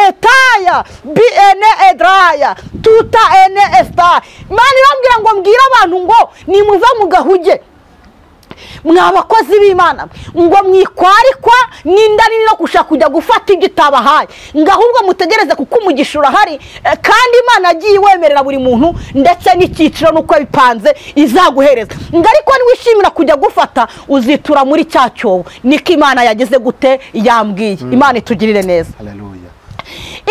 etaya biene edraya tuta ene esta. Imana irambwira ngo mbwira abantu ngo nimuva mu gahuge mwabakozi b'Imana ngo mwikwarikwa n'indani no gushaka kujya gufata igitabahaye ngahubwo mutegereze kuko umugisha urahari kandi Imana agiye wemerera buri muntu ndetse n'ikiciro nuko bipanze izaguhereza ariko niwishimira kujya gufata uzitura muri cya cyobo niko Imana yageze gute yambwiye. Imana itugirire neza. Haleluya.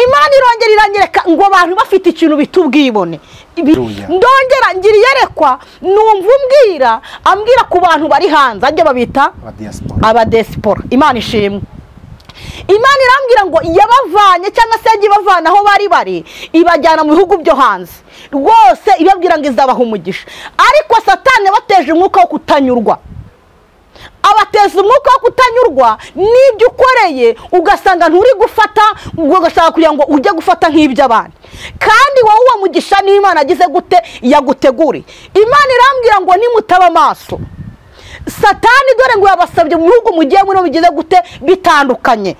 Imana irongera iranyereka ngo abantu bafite ikintu bitubwibone ndongera ngira yerekwa numva umbwira ambwira ku bantu bari hanze ajye babita abadiaspora. Imana ishimwe. Imana irambwira ngo yabavanye cyangwa se yagiye bavana aho bari ibajyana mu bihugu byo hanze rwose ibabwira ngo izabaha umugisha ariko Satani bateje umwuka wo kutanyurwa abateza umwuka wo kutanyurwa n'ibyo ukoreye ugasanga nturi gufata ugashaka kugira ngo ujye gufata nk'iby'abandi kandi wowe uwo mugisha n'Imana agize gute yagutegure. Imana irambwira ngo nimutaba amaso Satani dore ngo yabasabye mu bihugu mugiye muri bigize gute bitandukanye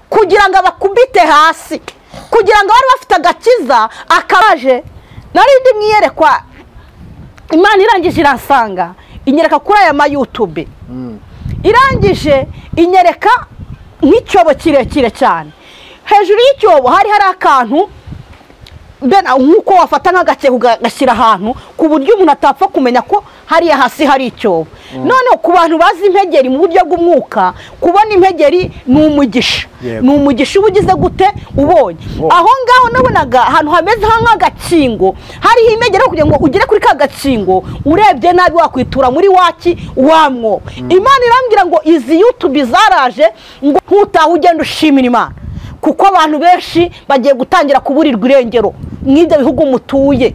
kugira ngo abakubite hasi kugira ngo bari bafite agakiza akabaje narindi mwiyerekwa. Imana irangije iransanga inyereka kuri aya YouTube irangije inyereka nk'icyobo kirekire cyane hejuru y'icyobo hari akantu bena nkuko wafata nk'agake ugashyira ahantu ku buryo umuntu atapfa kumenya ko hariya hasi hari icyobo. None ku bantu bazi impegeri mu buryo bw'umwuka kubona impegeri ni umugisha ni umugisha ubugize gute ubonye aho ngaho nabonaga ahantu hameze nk'agakingo hariho impegeri kugira ngo ugere kuri ka gakingo urebye nabi wakwitura muri waki wamwo. Imana irambwira ngo izi YouTube zaraje ngo ntutaha ugenda ushimira Imana kuko abantu benshi bagiye gutangira kuburirwa irengero mw'ibyo bihugu mutuye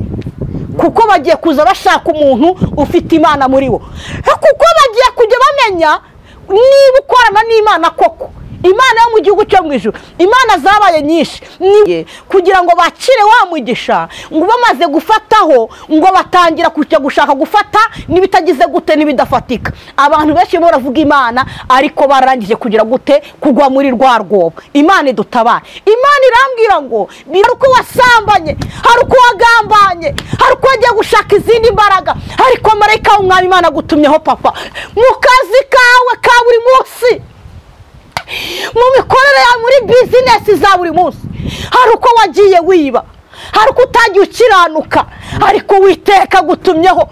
kuko bagiye kuza bashaka umuntu ufite Imana muri bo kuko bagiye kujya bamenya niba ukorana n'Imana koko Imana yo mu gihugu cyo mwijuru. Imana zabaye nyinshi kugira ngo bakire wa mugisha ngo bamaze gufataho ngo batangira kujya gushaka gufata nibitagize gute nibidafatika. Abantu benshi baravuga Imana ariko barangije kugira gute kugwa muri rwa rwobo. Imana idutabara. Imana irambwira ngo biruko wasambanye haruko wagambanye haruko wagiye gushaka izindi mbaraga ariko marayika w'Umwami Imana gutumyeho papa mu kazi kawe ka buri munsi mu mikorere ya muri business za buri munsi haruko wagiye wiba haruko utagiye ukiranuka ariko witeka gutumyeho.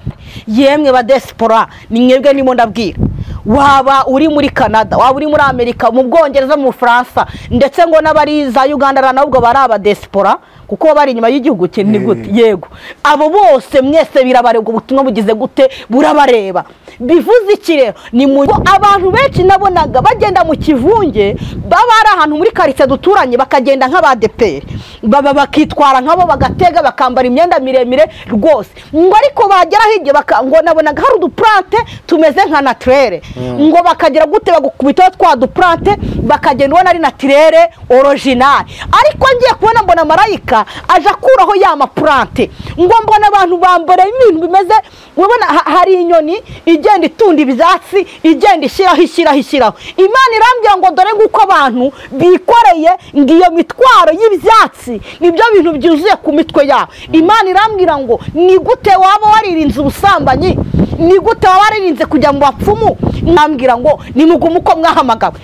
Yemwe ba diaspora ni mwebwe nimo ndabwira waba uri muri Canada waba uri muri Amerika mu Bwongereza mu Faransa ndetse ngo n'abari za Uganda nabwo bari aba diaspora kuko bari inyuma y'igihugu cye ni gute yego abo bose mwese birabarega ubutumwa bugize gute burabareba bivuze ikirero ni mu abantu benshi nabonaga bagenda mu kivunge baba ari ahantu muri quartier duturanye bakagenda nk'abadeperi baba bakitwara nkabo bagatega bakambara imyenda miremire rwose ngo ariko bagera hirye ngo nabonaga hari uduplante tumeze nka naturere ngo bakagira gute bagukubita twa duplante bakagenda ubona ari naturere original ariko ngiye kubona mbona marayika aje akuraho ya maplante ngo mbona abantu bambara ibintu bimeze ubona hari inyoni igenda itunda ibyatsi igenda ishyiraho. Imana irambwira ngo dore nguko abantu bikoreye ngiyo mitwaro y'ibyatsi nibyo bintu byuzuye ku mitwe yabo. Imana irambwira ngo ni gute waba waririnze ubusambanyi ni gute waba waririnze kujya mu bapfumu. Nambwira ngo ni mugumu ko mwahamagawe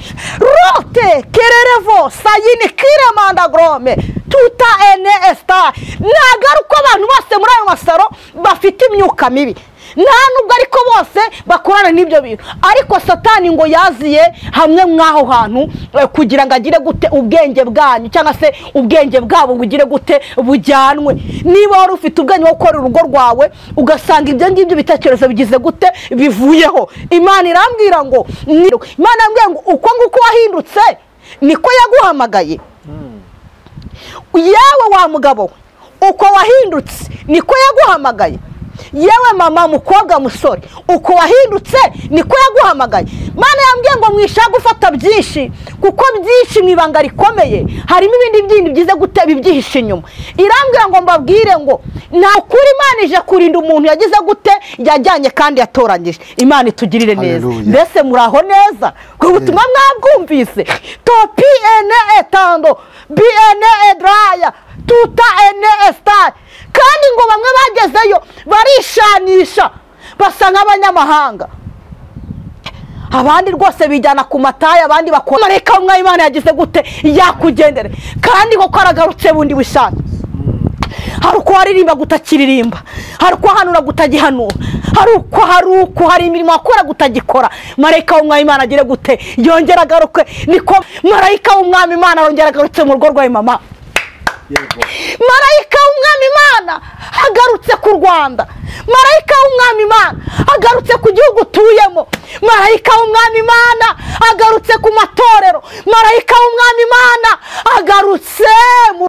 rote kererevo sayini kiremanda grome tuta ene esta. Nagaruko abantu bose muri ayo masaro bafite imyuka mibi nta nubwo ariko bose bakorana n'ibyo bintu ariko Satani ngo yaziye hamwe mwaho hantu kugira ngo agire gute ubwenge bwanyu cyangwa se ubwenge bwabo bugire gute bujyanwe. Niba wari ufite ubwenge bwo gukora urugo rwawe ugasanga ibyo ngibyo bitekerezo bigize gute bivuyeho. Imana irambwira ngo Imana irambwira ngo uko nguko wahindutse niko yaguhamagaye. Yewe wa mugabo uko wahindutse niko yaguhamagaye. Yewe mama mukobwa musore uko wahindutse niko yaguhamagaye. Mana yambwiye ngo mwishaka gufata byinshi kuko byinshi mwibanga rikomeye harimo ibindi byindi byize gute bibyihisha inyuma. Irambwira ngo mbabwire ngo nta kuri Imana ije kurinda umuntu yagize gute yajyanye kandi yatoranyije. Imana itugirire neza. Mbese muraho neza ko ubutumwa mwabwumvise topi ene etando biene edra tuta ene esitari. kandi ngo bamwe bagezeyo barishanisha basa nk'abanyamahanga, abandi rwose bijyana ku matayi, abandi bakora marayika w'Imana yagize gute yakugendere, kandi koko aragarutse bundi bushaka. hari uko haririmba gutakiririmba, hari uko hanura gutagihanura, hari imirimo akora gutagikora. marayika w'Imana agire gute yongera agaruke. niko marayika w'Umwami Imana yongera agarutse mu rugo rwa mama. marayika w'Umwami Imana agarutse ku Rwanda, marayika w'Umwami Imana agarutse ku gihugu utuyemo, marayika w'Umwami Imana agarutse ku matorero, marayika w'Umwami Imana agarutse mu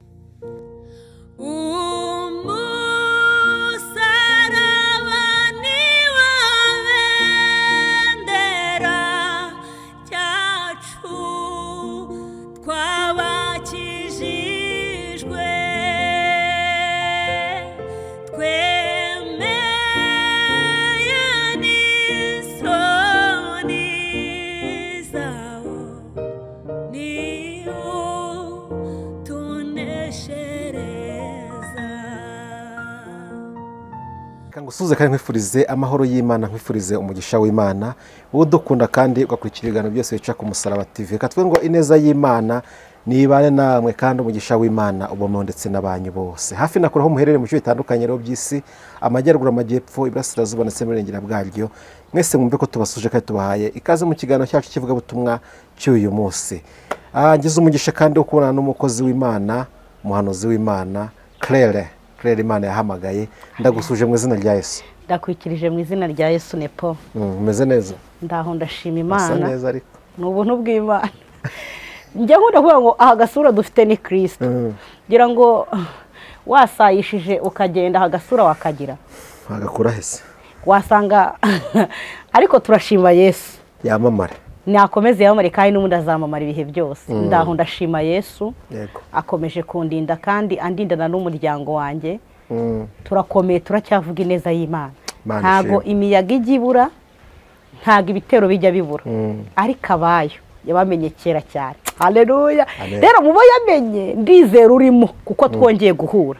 usuze kandi nkwifurize amahoro y'Imana, nkwifurize umugisha w'Imana, wowe udukunda kandi ugakurikira ibiganiro byose bica ku Musaraba TV. Reka twe ngo ineza y'Imana nibane namwe kandi umugisha w'Imana ubamo ndetse n'abanyu bose. Hafi nakora ho muherere mu bice bitandukanye rero by'isi, amajyaruguru, amajyepfo, iburasirazuba ndetse n'irengera bwaryo. Mwese mwumve ko tubasuje kandi tubahaye ikaze mu kiganiro cyacu kivuga butumwa cy'uyu munsi. Ngize umugisha kandi wo kubona n'umukozi w'Imana, umuhanuzi w'Imana, Claire Imana yahamagaye. Ndagusuje mu izina rya Yesu. Ndakwikirije mu izina rya Yesu Nepo. Umeze neza? Ndaho ndashima Imana. Asa neza ariko. Ni ubuntu bw'Imana. Njye nkunda kuvuga ngo aha gasura dufite ni Kristo. Ngira ngo wasayishije ukagenda aha gasura wakagira. Agakura hese. Wasanga ariko turashima Yesu. Yamamare. Nakomeze yamamare kandi n'ubundi azamamara ibihe byose. Ndaho ndashima Yesu. Yego. Akomeje kundinda kandi andindana n'umuryango wanjye. Turakomeye, turacyavuga ineza y'Imana. Ntago imiyaga igibura, ntago ibitero bijya bibura, ariko abayo yabamenye kera cyane. Haleluya. Rero mubo yamenye ndizera urimo kuko twongeye guhura.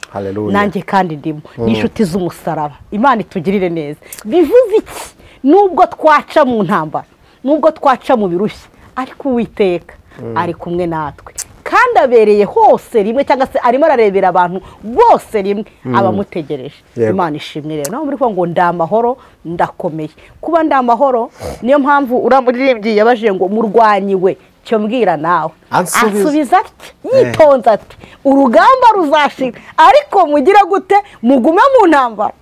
Nanjye kandi ndimo n'inshuti z'umusaraba. Imana itugirire neza. Bivuze iki? Nubwo twaca mu ntambara, nubwo twaca mu birushye, ariko Uwiteka ari kumwe natwe kandi abereye hose rimwe, cyangwa se arimo ararebera abantu bose rimwe abamutegereje. Imana ishimwe rero. Naho muri kuvuga ngo ndamahoro, ndakomeye. Kuba ndamahoro niyo mpamvu uramuririmbyi yabaje ngo murwanyiwe cyo mbwira nawe. Asubiza ati yitonze ati urugamba ruzashira, ariko mugira gute mugume mu ntambara.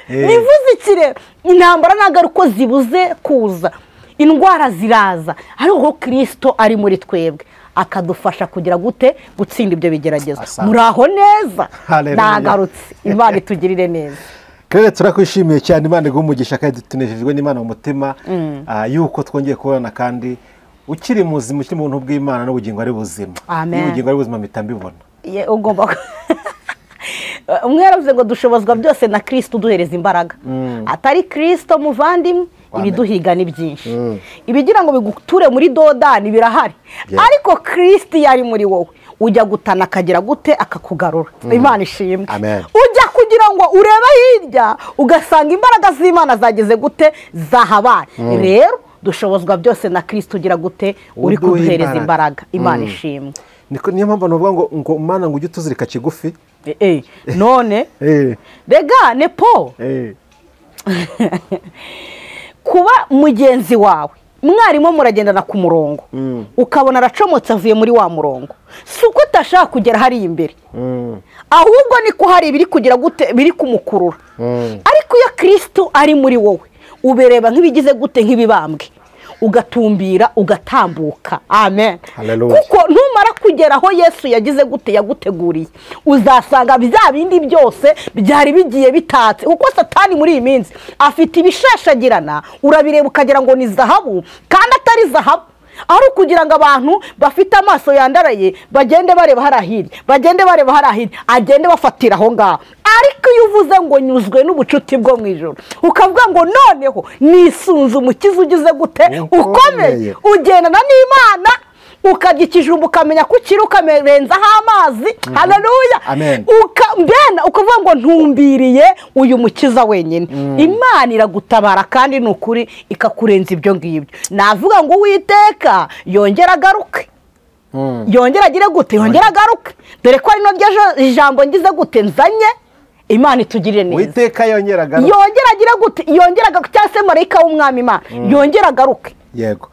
Bivuze iki rero? Intambara ntago uko zibuze kuza, indwara ziraza, ariko Kristo ari muri twebwe akadufasha kugira gute gutsinda ibyo bigeragezo. Muraho neza. Nagarutse. Imana itugirire neza. Kare turakwishimiye cyane, Imana igumugisha kandi tunejejwe n'Imana mu mutima yuko twongeye kubona kandi ukiri muzima, ukiri mu buntu bw'Imana n'ubugingo ari buzima. Ubugingo ari buzima mitambibona. Ugomba umwe yaravuze ngo dushobozwa byose na Kristo duhereza imbaraga. Atari Kristo muvandimwe ibiduhiga ni byinshi. Ibigira ngo biguture muri Dodani birahari, ariko Kristo yari muri wowe ujya gutana akagira gute akakugarura. Imana ishimwe. Ujya kugira ngo urebe hirya ugasanga imbaraga z'Imana zageze gute zahabaye. Rero dushobozwa byose na Kristo ugira gute uri kuduhereza imbaraga. Imana ishimwe. Niyo mpamvu navuga ngo Imana ngo ujye utuzirika kigufi. None rega Nepo, kuba mugenzi wawe mwarimu muragendana ku murongo ukabona aracomotse avuye muri wa murongo, si uko utashaka kugera hariya imbere, ahubwo niko hari ibiri kugira gute biri kumukurura. ariko iyo Kristo ari muri wowe ubereba nk'ibigize gute nk'ibibambwe, ugatumbira ugatambuka. Amen. Kuko ntumara kugera aho Yesu yagize gute yaguteguriye, uzasanga bya bindi byose byari bigiye bitatse. Kuko Satani muri iyi minsi afite ibishashagirana, urabireba ukagira ngo ni zahabu kandi atari zahabu. ari ukugira ngo abantu bafite amaso yandaraye bagende bareba harahiri, bagende bareba harahiri, agende bafatira aho ngaho. Ariko iyo uvuze ngo nyuzwe n'ubucuti bwo mu ijoro, ukavuga ngo noneho nisunze umukiza ugize gute ukomeye, ugendana n'Imana ukarya ikijumba ukamenya ko ukiri ukamerenzaho amazi. Haleluya. Amen. Mbena ukavuga ngo ntumbiriye uyu mukiza wenyine. Imana iragutabara kandi ni ukuri ikakurenza ibyo ngibyo. Navuga ngo Uwiteka yongera agaruke. Yongera agire gute? Yongera agaruke. Dore ko ari no ijambo ngize gute nzanye. Imana itugirire neza. Uwiteka yongera agaruke. Yongera agire gute? Yongera agaruke cyangwa se marayika w'umwami Imana. Yongera agaruke. Yego.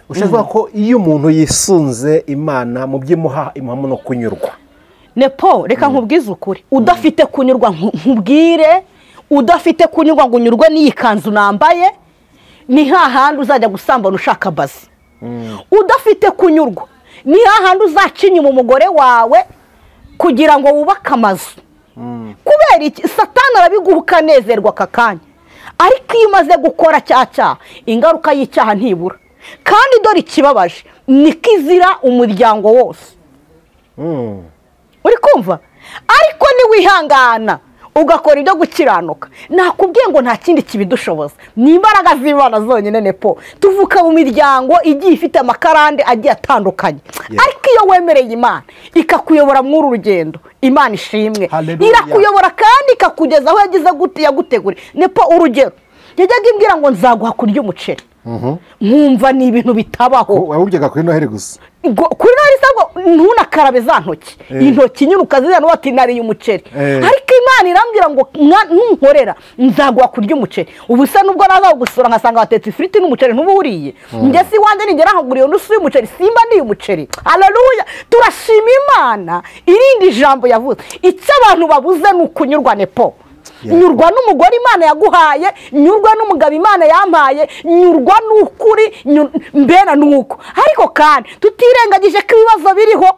Ushavuga ko iyo umuntu yisunze Imana mu by'imuha imuhamo no kunyurwa. Nepo reka nkubwize ukuri. Udafite kunyurwa nkubwire, udafite kunyurwa ngo unyurwe n'iyi kanzu nambaye, ni hahandi uzajya gusambana ushaka bazi. Udafite kunyurwa ni hahandi uzacinya mu mugore wawe kugira ngo wubake amazu. Kubera iki? Satani arabiguha ukanezerwa aka kanya, ariko iyo umaze gukora cyaha ingaruka y'icyaha ntibura. Kandi dore ikibabaje niko izira umuryango wose. Uri kumva? Ariko niwihangana ugakora ibyo gukiranuka, nakubwiye ngo nta kindi kibidushoboza, ni imbaraga z'Imana zonyine. Nepo tuvuka mu miryango igiye ifite amakarande agiye atandukanye, ariko iyo wemereye Imana ikakuyobora muri uru rugendo, Imana ishimwe, irakuyobora kandi ikakugeza aho yagize gute yagutegure. Nepo urugero yajyaga imbwira ngo nzaguha kurya umuceri, nkumva ni ibintu bitabaho. Wawuryaga kuri Noheli gusa? Kuri Noheli sabwo ntunakarabe za ntoki, intoki nyine ukazizana wati nariye umuceri. Ariko Imana irambwira ngo ntunkorera nzaguha kurya umuceri. Ubu se nubwo naza gusura nkasanga batetse ifiriti n'umuceri ntuburiye, njye si wanje nigera nkaguriye nusu y'umuceri simba ndi umuceri. Haleluya. Turashima Imana irindi jambo yavuze. Icyo abantu babuze ni ukunyurwa. Nepo nyurwa n'umugore Imana yaguhaye, nyurwa n'umugabo Imana yampaye, nyurwa n'ukuri mbena nuko. Ariko kandi tutirengagije ko ibibazo biriho,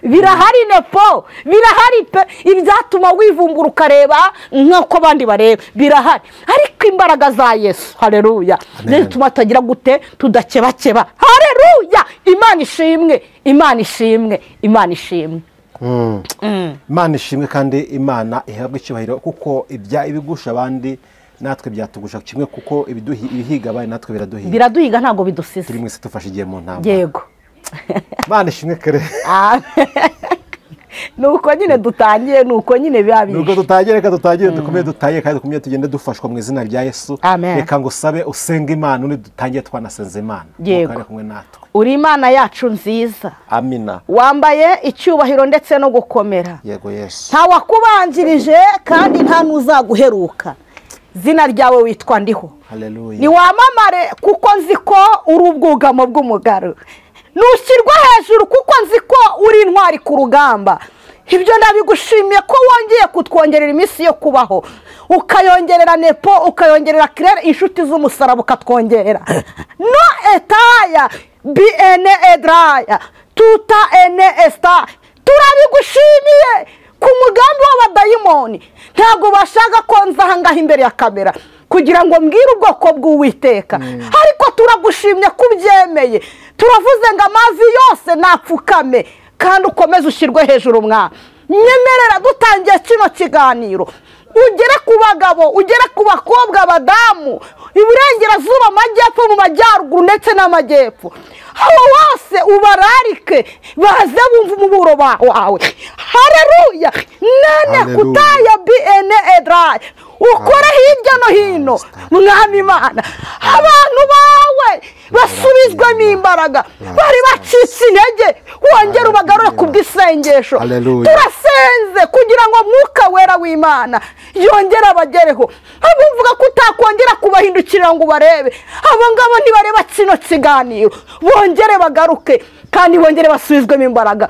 birahari. Nepo birahari pe, ibyatuma wivumbura ukareba nk'uko abandi bareba birahari, ariko imbaraga za Yesu, haleluya, zituma tagira gute tudakebakeba. Haleluya. Imana ishimwe, Imana ishimwe, Imana ishimwe. Imana ishimwe kandi Imana ihabwa icyubahiro, kuko ibigusha abandi natwe byatugusha kimwe, kuko ibihiga abandi natwe biraduhiga ntabwo bidusize. turi mwese tufashe igihe mu ntambara. Yego. Imana ishimwe kare. Nuko nyine dutangiye, nuko nyine bibabiye. Nuko dutangiye, reka dutangire dukomeye dutaye kandi dukomeye tugende dufashwa mu izina rya Yesu. Reka ngo sabe usenga Imana, uri dutangiye twanasenze Imana. Yego. Kumwe natwe. Uri Imana yacu nziza. Amina. Wambaye icyubahiro ndetse no gukomera. Yego Yesu. Nta wakubanjirije kandi nta nuzaguheruka. Zina ryawe witwa ndiho. Haleluya. Ni wamamare kuko nzi ko uri ubwugamo bw'umugaro. Nushyirwa hejuru kuko nzi ko uri intwari ku rugamba. Ibyo ndabigushimiye ko wongeye kutwongerera iminsi yo kubaho, ukayongerera Nepo, ukayongerera Claire inshuti z'umusaraba ukatwongerera. No etaya biene edraya tuta ene esta. Turabigushimiye ku mugambi w'abadayimoni. Ntabwo bashaka ko nzahangaha imbere ya kamera kugira ngo mbwire ubwoko bw'Uwiteka, ariko turagushimye kubyemeye. Turavuze ngo amazi yose napfukame kandi ukomeze ushyirwe hejuru. Mwana nyemerera dutangiye kino kiganiro, ugere ku bagabo, ugere ku bakobwa, abadamu, iburengerazuba, amajyepfo, mu majyaruguru ndetse n'amajyepfo. Abo bose ubararike baze bumva umuburo wawe. Haleluya. Nane kutaya biene edraya. Ukora hirya no hino Mwami Imana, abantu bawe basubizwemo imbaraga, bari bacitse intege, wongera ubagarure ku bw'isengesho. Turasenze kugira ngo Mwuka Wera w'Imana yongere abagereho. Abumvuga ko utakongera kubahindukirira ngo barebe, abo ngabo ntibareba kino kiganiro, bongere bagaruke kandi bongere basubizwemo imbaraga.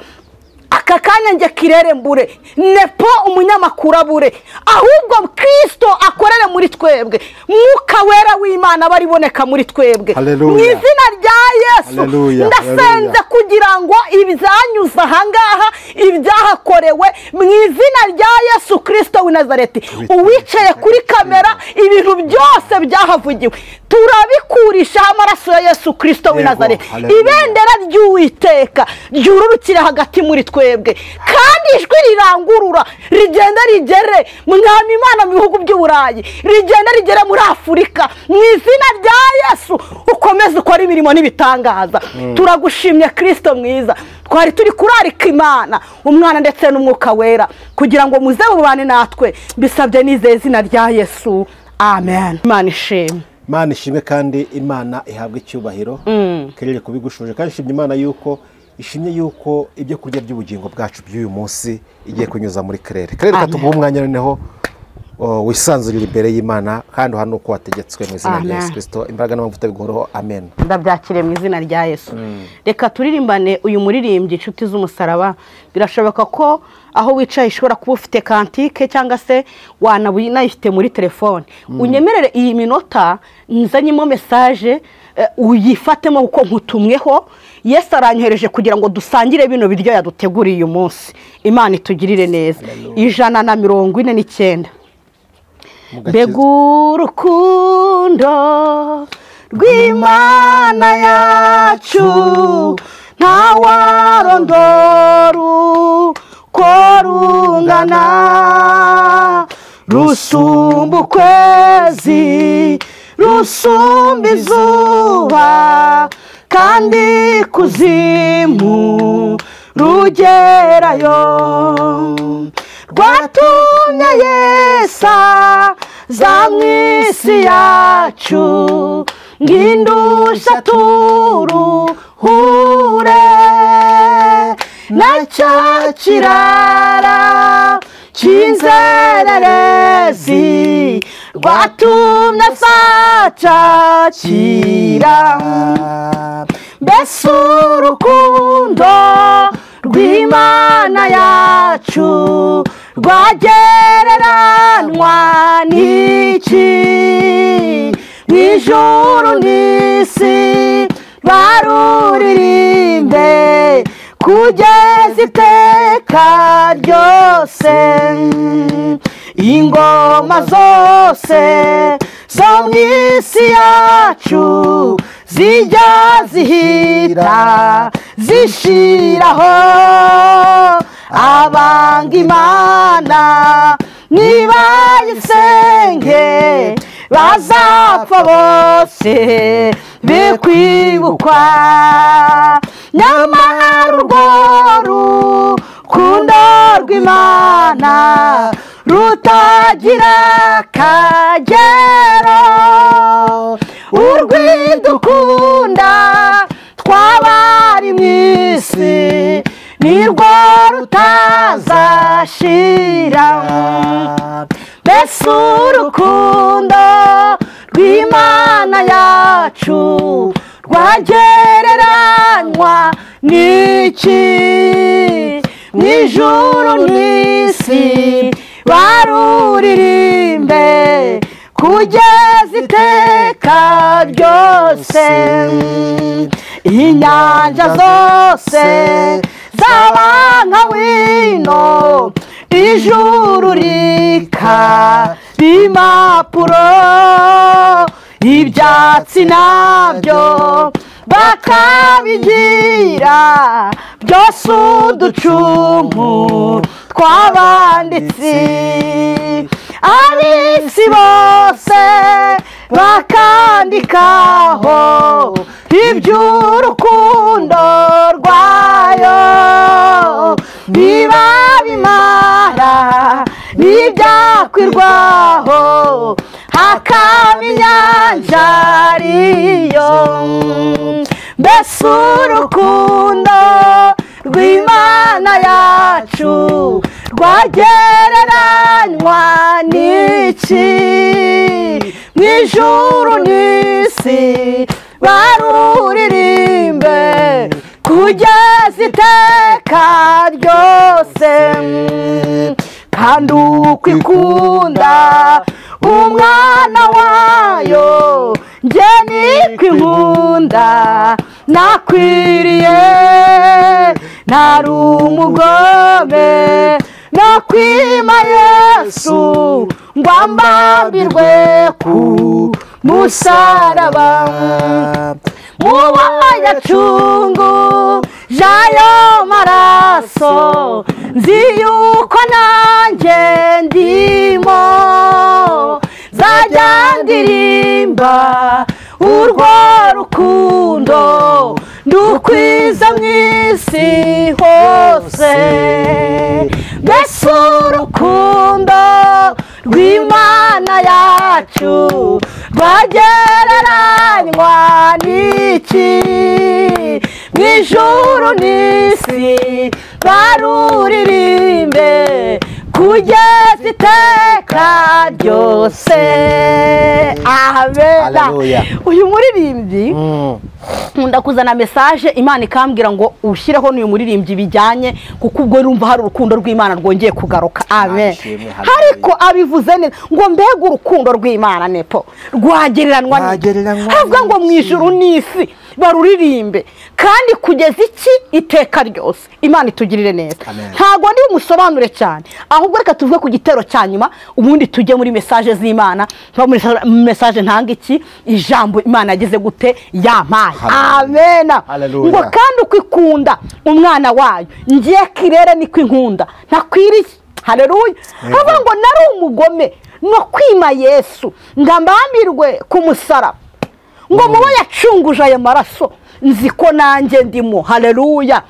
Aka kanya nge Kirere mbure, Nepo umunyamakuru abure, ahubwo Kristo akorere muri twebwe, Mwuka Wera w'Imana bariboneka muri twebwe. Mu izina rya Yesu ndasenze kugira ngo ibyanyuze ahangaha, ibyahakorewe, mu izina rya Yesu Kristo w'i Nazareti, uwicaye kuri kamera, ibintu byose byahavugiwe turabikurisha amaraso ya Yesu Kristo w'i Nazareti. Ibendera ry'Uwiteka ryururukire hagati muri twebwe, kandi kandi ijwi rirangurura rigenda rigere mwami Imana mu bihugu by'Uburayi, rigenda rigere muri Afurika mu izina rya Yesu. Ukomeze ukora imirimo n'ibitangaza. Turagushimye Kristo mwiza. Twari turi kurarika Imana, Umwana ndetse n'Umwuka Wera kugira ngo muze mubane natwe, bisabye nizeye izina rya Yesu, amen. Imana ishimwe. Imana ishimwe kandi Imana ihabwe icyubahiro. Kerere kubigushuje kandi ishimye Imana yuko ishimye yuko ibyo kurya by'ubugingo bwacu by'uyu munsi igiye kunyuza muri Kerere. Kerere katuguha umwanya noneho wisanzurira imbere y'Imana kandi hano uko wategetswe mu izina rya Yesu Kristo, imbaraga n'amavuta biguhoreho, amen. Ndabyakire mu izina rya Yesu. Reka turirimbane uyu muririmbyi inshuti z'umusaraba. Birashoboka ko aho wicaye ishobora kuba ufite kantike cyangwa se wanayifite muri telefone. Unyemerere iyi minota nzanyemo message uyifatemo uko nkutumweho. Yesu aranyohereje kugira ngo dusangire bino biryo yaduteguriye uyu munsi. Imana itugirire neza. 149. Mbega urukundo rw'Imana yacu ntawarondora uko rungana, rusumba ukwezi rusumba izuba kandi kuzimu rugerayo. Rwatumye Yesu za mwisi yacu ngindusha turuhure na cya kirara cy'inzererezi. Rwatumye asacakira mbese urukundo rw'Imana yacu rwagereranywa n'iki? Mw'ijuru n'isi baruririmbe kugeza iteka ryose. Ingoma zose zo mw'isi yacu zijya zihita zishiraho. Abanga Imana nibayisenge bazapfa bose be kwibukwa. Nyamara urwo rukundo rw'Imana rutagira akagero, urwidukunda twabari mw'isi nirwo rutazashira. Mbese urukundo rw'Imana yacu rwagereranywa n'iki? Mw'ijuru n'isi baruririmbe kugeza iteka ryose. Inyanja zose zaba nka wino, ijuru rikaba impapuro, ibyatsi nabyo bakabigira byose uducumu tw'abanditsi. Ab'isi bose bakandikaho iby'urukundo rwayo, biba bimara n'ibyakwirwaho hakaba inyanja ariyo. Mbese urukundo rw'Imana yacu rwagereranywa n'iki? Mw'ijuru n'isi baruririmbe kugeza iteka ryose. Kandi uko ikunda umwana wayo, njye niko inkunda nakwiriye. Ntari umugome no kwima Yesu ngo ambambirwe ku musaraba. Muwa yacungu j'ayo maraso nzi yuko nanjye ndimo nzajya ndirimba urwo rukundo ndukwiza mu isi hose mbese urukundo rw'Imana yacu rwagereranywa n'iki mu ijuru n'isi baruririmbe kugeza iteka ryose. Amen. Uyu muririmbyi nkunda kuzana mesaje Imana ikambwira ngo ushyireho n'uyu muririmbyi bijyanye kuko ubwo urumva hari urukundo rw'Imana rwongeye kugaruka. Amen. Ariko abivuze neza ngo mbega urukundo rw'Imana nepo rwagereranywa havuga ngo mu ijuru n'isi baruririmbe kandi kugeza iki iteka ryose. Imana itugirire neza. Ntago ndi umusobanure cyane ahubwo reka tuvuge ku gitero cya nyuma ubundi tujye muri mesaje z'Imana. Muri mesaje ntanga iki ijambo Imana yagize gute yampaye. Amen. Ngo kandi ukwikunda umwana wayo ngiye kirere niko inkunda ntakwiriye. Haleluya. Havuga ngo nari umugome no kwima Yesu ngambambirwe ku musaraba ngo mubo yacunguje ayo maraso nzi ko nanjye ndimo. Haleluya.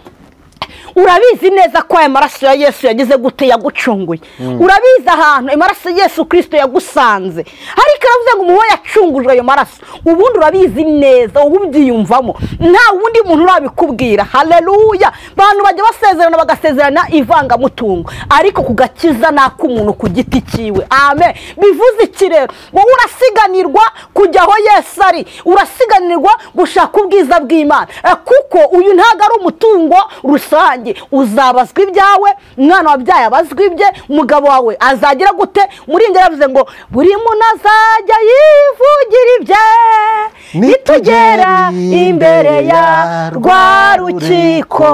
Urabizi neza ko aya maraso ya Yesu yagize gute yagucunguye. Urabizi ahantu amaraso Yesu Kristo yagusanze. Ariko aravuze ngo mubo yacunguje ayo maraso ubundi urabizi neza ububyiyumvamo nta wundi muntu urabikubwira. Haleluya. Bantu bajya basezerana bagasezerana ivanga mutungo ariko kugakiza nako umuntu ku giti ciwe. Amen. Bivuze iki rero wowe urasiganirwa kujya aho Yesu ari, urasiganirwa gushaka ubwiza bw'Imana kuko uyu ntago ari umutungo rusange. Uzabazwa ibyawe, umwana wabyaye abazwa ibye, umugabo wawe azagira gute. Muringa yavuze ngo buri muntu azajya yivugira ibye nitugera imbere ya rwa rukiko.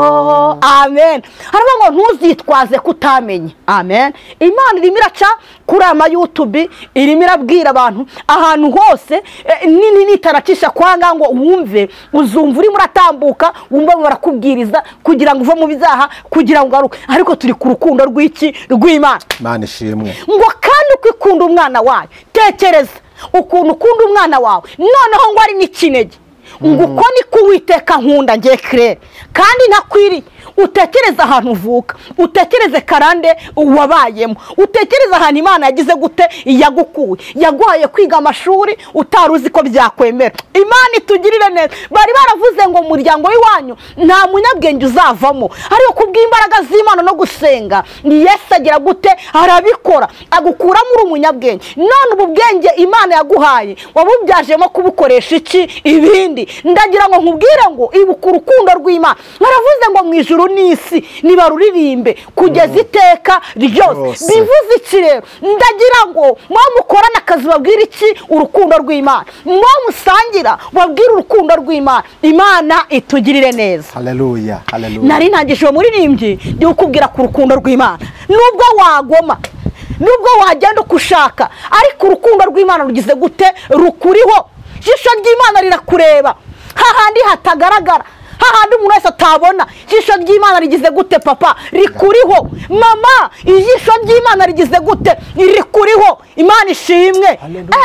Amen. Haravuga ngo ntuzitwaze kutamenye. Amen. Imana irimo iraca kuri ama YouTube, irimo irabwira abantu ahantu hose nitaracisha kwanga ngo wumve uzumva urimo uratambuka wumva barakubwiriza kugira ngo uve mu bizaha kugira ngo garuke. Ariko turi ku rukundo rw'iki rw'Imana. Imana ishimwe. Ngo kandi ukwikunda umwana wayo tekereza ukuntu ukunda umwana wawe noneho ngo ari n'ikinege ngo uko ni kuwiteka nkunda ngiye kirere kandi ntakwiriye. Utekereza ahantu uvuka, utekereze karande wabayemo, utekereza ahantu Imana yagize gute yagukuye, yaguhaye kwiga amashuri utaruzi ko byakwemera. Imana itugirire neza. Bari baravuze ngo umuryango w'iwanyu nta munyabwenge uzavamo ariko kubw'imbaraga z'Imana no gusenga Yesu agira gute arabikora agukuramo uri umunyabwenge. None ubu bwenge Imana yaguhaye wabubyajemo kubukoresha iki ibindi. Ndagira ngo nkubwire ngo ibuka urukundo rw'Imana. Baravuze ngo mu ijuru n'isi nibaruririmbe kugeza iteka ryose. Bivuze iki rero ndagira ngo mukorana akazi babwira iki urukundo rw'Imana, musangira babwira urukundo rw'Imana. Imana itugirire neza. Haleluya. Haleluya. Nari ntangije muririmbyi ndi ukubwira ku rukundo rw'Imana. Nubwo wagoma, nubwo wagenda ukushaka ariko urukundo rw'Imana rugize gute rukuriho. Jisho ry'Imana rirakureba hahandi hatagaragara, hahandi umuntu wese atabona. Jisho ry'Imana rigize gute papa rikuriho. Mama ijisho ry'Imana rigize gute rikuriho. Imana ishimwe.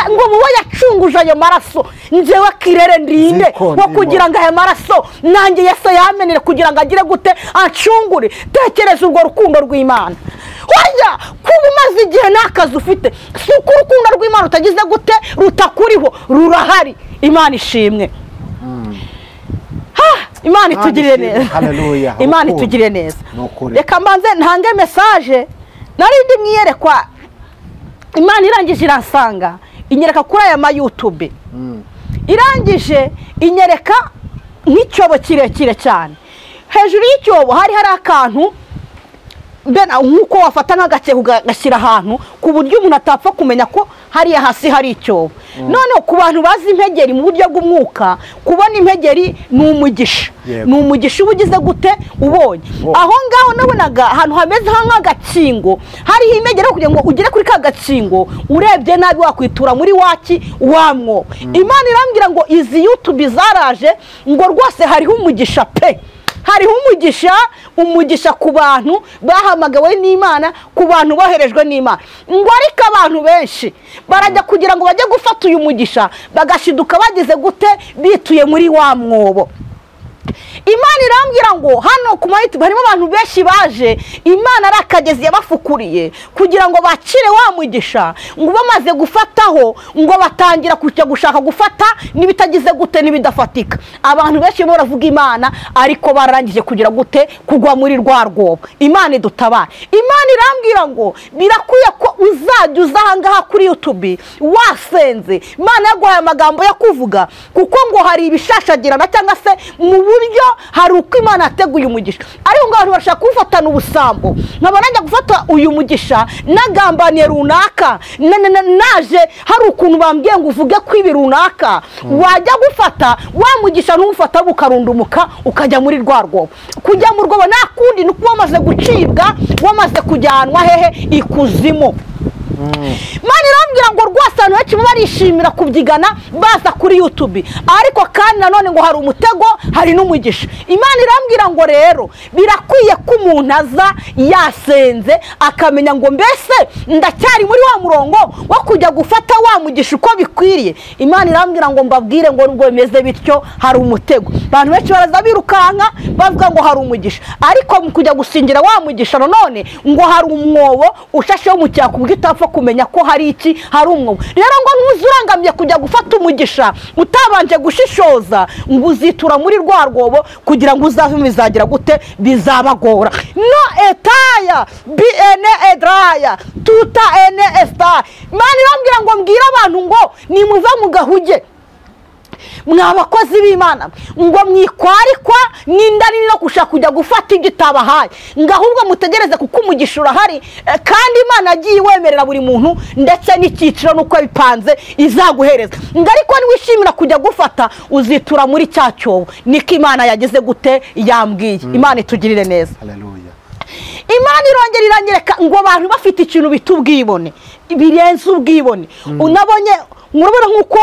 Ngo mubo yacunguje ayo maraso njewe kirere ndinde wo kugira ngo ayo maraso nanjye Yesu yamenere kugira ngo agire gute acungure. Tekereza urwo rukundo rw'Imana. Oya kuba umaze igihe n'akazi ufite si uko urukundo rw'Imana utagize gute rutakuriho rurahari. Imana ishimwe. Imana itugirire neza. Haleluya. Imana itugirire neza. Reka mbanze ntange mesaje narindi mwiyerekwa Imana irangije iransanga inyereka kuri aya ma YouTube. Irangije inyereka nk'icyobo kirekire cyane. Hejuru y'icyobo hari akantu bena nkuko wafata nk'agake ugashyira ahantu ku buryo umuntu atapfa kumenya ko hariya hasi hari icyobo. None ku bantu bazi impegeri mu buryo bw'umwuka kubona impegeri ni umugisha. Ni umugisha ubugize gute ubonye. Aho ngaho nabonaga ahantu hameze nk'agakingo hariho impegeri kugira ngo ugere kuri ka gakingo urebye nabi wakwitura muri waki wamwo. Imana irambwira ngo izi YouTube zaraje ngo rwose hariho umugisha pe. hariho umugisha ku bantu bahamagawe n'Imana, ku bantu boherejwe n'Imana. Ngo ariko abantu benshi barajya kugira ngo bajye gufata uyu mugisha bagashiduka bagize gute, bituye muri wa mwobo. Imana irambwira ngo hano ku mayiti harimo abantu benshi baje Imana arakagezi yabafukuriye kugira ngo bakire wa mugisha, ngo bamaze gufataho ngo batangira kujya gushaka gufata n'ibitagize gute n'ibidafatika. Abantu benshi baravuga Imana ariko barangije kugira gute, kugwa muri rwa rwobo. Imana idutabara. Imana irambwira ngo birakwiye ko uzajya uzahangaha kuri YouTube wasenze, Imana yaguhaye amagambo yo kuvuga, kuko ngo hari ibishashagirana cyangwa se mu buryo hari uko Imana yateguye umugisha. Ariko ngo abantu barashaka kufatana ubusambo, nkaba najya gufata uyu mugisha nagambaniye runaka, naje hari ukuntu bambwiye ngo uvuge ko ibi runaka, wajya gufata wa mugisha n'ufata bukarundumuka ukajya muri rwa rwobo. Kujya mu rwobo nakundi nuko wamaze gucibwa, wamaze kujyanwa hehe, ikuzimu. Imana irambwira ngo rwose abantu benshi barishimira kubyigana baza kuri YouTube, ariko kandi nanone ngo hari umutego, hari n'umugisha. Imana irambwira ngo rero birakwiye ko umuntu aza yasenze akamenya ngo mbese ndacyari muri wa murongo wo kujya gufata wa mugisha uko bikwiriye. Imana irambwira ngo mbabwire ngo nubwo bimeze bityo hari umutego. Abantu benshi baraza birukanka bavuga ngo hari umugisha, ariko mu kujya gusingira wa mugisha nanone ngo hari umwobo ushasheho mu cyaha kubw'itapfa kumenya ko hari iki, hari umwobo. Rero ngo ntuzurangamye kujya gufata umugisha utabanje gushishoza, ngo uzitura muri rwa rwobo kugira ngo uzavemo bizagira gute, bizabagora. No etaya bene edraya tuta ene esta. Imana irambwira ngo mbwira abantu ngo nimuva mu gahuge mwabakozi b'Imana, ngo mwikwarikwa n'indani no gushaka kujya gufata igitabahaye, ngo ahubwo mutegereze kuko umugisha urahari, kandi Imana agiye wemerera buri muntu ndetse n'icyiciro nuko bipanze izaguhereza. Ngo ariko niwishimira kujya gufata uzitura muri cya cyobo. Niko Imana yageze gute, yambwiye. Imana itugirire neza. Haleluya. Imana irongera iranyereka ngo abantu bafite ikintu bitubwibone, birenze ubwibone. Unabonye murabona nkuko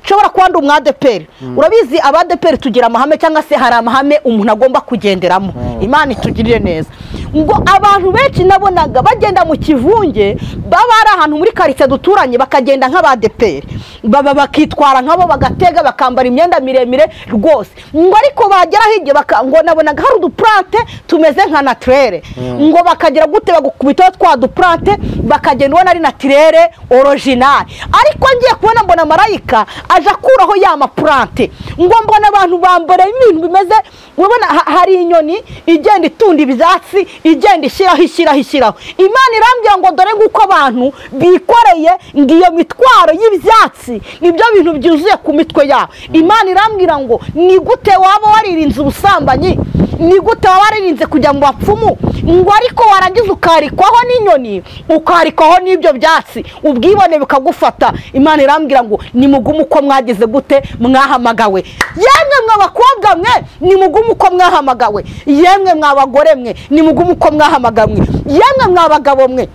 nshobora kwanda umwadeperi. Urabizi abadeperi tugira amahame cyangwa se hari amahame umuntu agomba kugenderamo. Imana itugirire neza. Ngo abantu benshi nabonaga bagenda mu kivunge, baba ari ahantu muri karitsiye duturanye bakagenda nk'abadeperi, baba bakitwara nk'abo, bagatega bakambara imyenda miremire rwose. Ngo ariko bagera hirya ngo nabonaga hari uduplante tumeze nka naturere, ngo bakagira gute bagukubitaho twa duplante bakagenda ubona ari naturere original. Ariko ngiye kubona mbona marayika aje akuraho ya maplante, ngo mbona abantu bambara ibintu bimeze, ubona hari inyoni igenda itunda ibyatsi igenda ishyiraho. Imana irambwira ngo dore nguko abantu bikoreye ngiyo mitwaro y'ibyatsi, nibyo bintu byuzuye ku mitwe yabo. Imana irambwira ngo ni gute waba waririnze ubusambanyi, ni gute waba waririnze kujya mu bapfumu, ngo ariko warangiza ukarikwaho n'inyoni, ukarikwaho n'ibyo byatsi, ubwibone bukagufata. Imana irambwira ngo nimugume uko mwagize gute, mwahamagawe. Yemwe mw'abakobwa mwe nimugume uko mwahamagawe, yemwe mw'abagore mwe nimugume uko mwahamagawe, yemwe mw'abagabo mwe.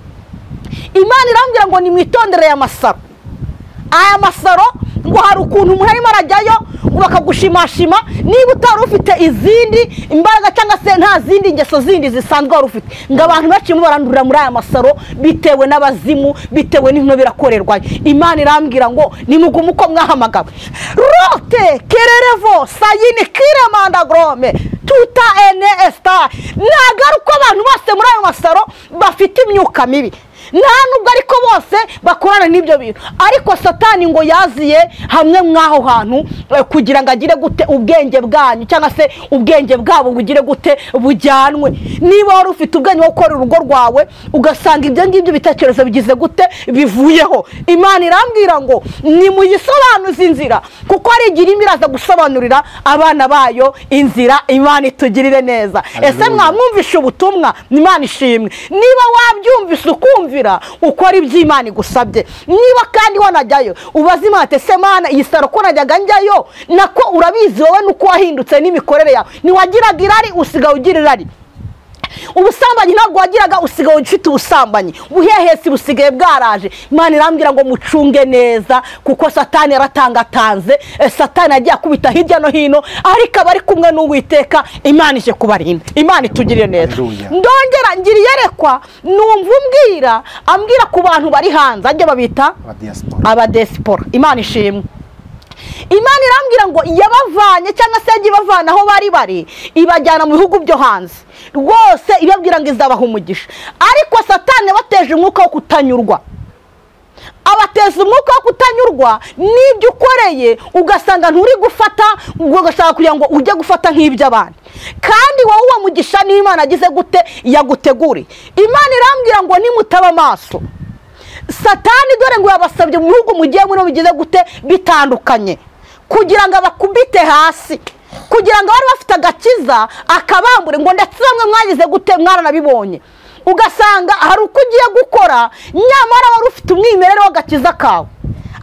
Imana irambwira ngo nimwitondere aya masaro. Aya masaro ngo hari ukuntu umuntu arimo arajyayo bakagushimashima, niba utari ufite izindi imbaraga cyangwa se nta zindi ngeso zindi zisanzwe wari ufite. Ngo abantu bacimo barandurira muri aya masaro bitewe n'abazimu, bitewe n'into birakorerwayo. Imana irambwira ngo nimugume uko mwahamagawe. Rote kererevo sayini kire mandagrome tuta ene esta. Nagaruko abantu bose muri ayo masaro bafite imyuka mibi, nta nubwo ariko bose bakorana n'ibyo bintu, ariko Satani ngo yaziye hamwe mwaho hantu kugira ngo agire gute ubwenge bwanyu cyangwa se ubwenge bwabo bugire gute bujyanwe. Niba wari ufite ubwenge bwo gukora urugo rwawe ugasanga ibyo ngibyo bitekerezo bigize gute bivuyeho, Imana irambwira ngo nimuyisobanuze inzira, kuko ari igira imiraza gusobanurira abana bayo inzira. Imana itugirire neza. Ese mwamwumvisha ubutumwa? Imana ishimwe. Niba wabyumvise ukumvira ukora iby'Imana igusabye, niba kandi wanajyayo ubaza Imana ati ese Mana iyi saro ko najyaga njyayo nako urabizi wowe nuko wahindutse n'imikorere yawe, niwagiraga irari usigaye ugira irari. ubusambanyi ntabwo wagiraga, usigaye ufite ubusambanyi, ubuhehesi busigaye bwaraje. Imana irambwira ngo mucunge neza, kuko Satani yaratangatanze, Satani agiye akubita hirya no hino, ariko abari kumwe n'Uwiteka Imana ije kubarinda. Imana itugirire neza. Ndongera ngira iyerekwa, numva umbwira, ambwira ku bantu bari hanze, ajye babita abadiaspora. Imana ishimwe. Imana irambwira ngo yabavanye cyangwa se yagiye bavana aho bari ibajyana mu bihugu byo hanze, rwose ibabwira ngo izabaha umugisha. Ariko Satani yabateje umwuka wo kutanyurwa, abateza umwuka wo kutanyurwa n'ibyo ukoreye, ugasanga nturi gufata, ugashaka kugira ngo ujye gufata nk'iby'abandi, kandi wowe uwo mugisha n'Imana agize gute yaguteguriye. Imana irambwira ngo nimutaba amaso, Satani dore ngo yabasabye mu bihugu mugiye muri bigize gute bitandukanye, kugira ngo abakubite hasi, kugira ngo bari bafite agakiza akabambure, ngo ndetse bamwe mwagize gute mwaranabibonye, ugasanga hari uko ugiye gukora nyamara wari ufite umwimerere w'agakiza kawe,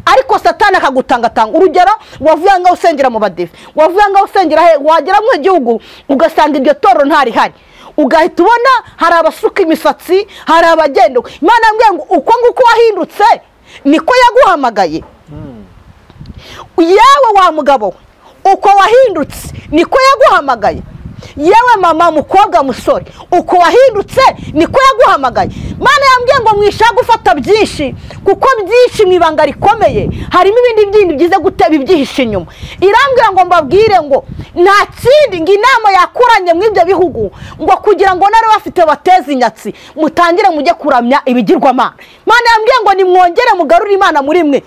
ariko Satani akagutangatanga. Urugero, wavuye ngaho usengera mu badefi, wavuye ngaho usengera he, wagera mu gihugu ugasanga iryo toro ntarihari, ugahita ubona hari abasuka imisatsi, hari abagenda. Imana yambwiye ngo uko nguko wahindutse niko yaguhamagaye. Yewe wa mugabo, uko wahindutse niko yaguhamagaye. Yewe mama, mukobwa, musore, uko wahindutse niko yaguhamagaye. Imana yambwiye ngo mwishaka gufata byinshi, kuko byinshi mu ibanga rikomeye harimo ibindi byindi byize gute bibyihishe inyuma. Irambwira ngo mbabwire ngo nta kindi, ngo inama yakuranye mu ibyo bihugu, ngo kugira ngo nare bafite bateze inyatsi mutangire mujye kuramya ibigirwamana. Imana yambwiye ngo nimwongere mugarure Imana muri mwe,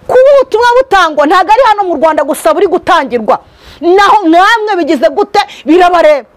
kuba ubutumwa butangwa ntabwo ari hano mu Rwanda gusa buri gutangirwa, naho mwamwe bigize gute birabareba,